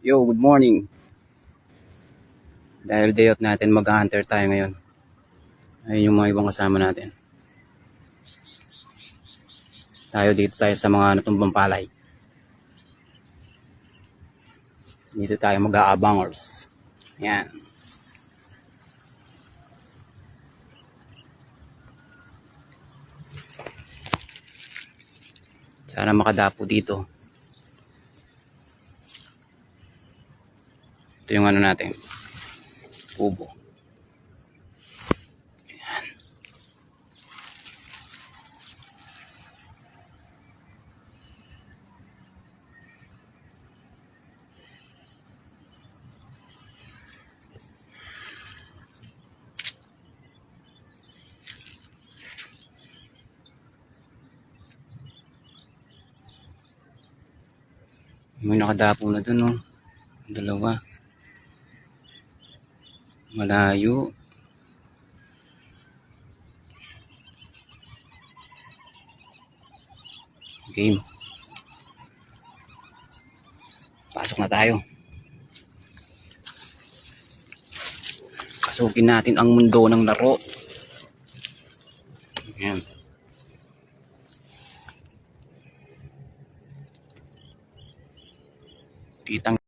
Yo, good morning. Dahil day off natin, mag-hunter tayo ngayon. Ayun yung mga ibang kasama natin. Dito tayo sa mga natumbang palay. Dito tayo mag-aabangers. Yan. Sana makadapo dito. Ito yung ano natin. Kubo. Yan. May nakadapo na dun, oh. Dalawa. Malayo. Game. Pasok na tayo. Pasukin natin ang mundo ng laro. Ayan. Kitang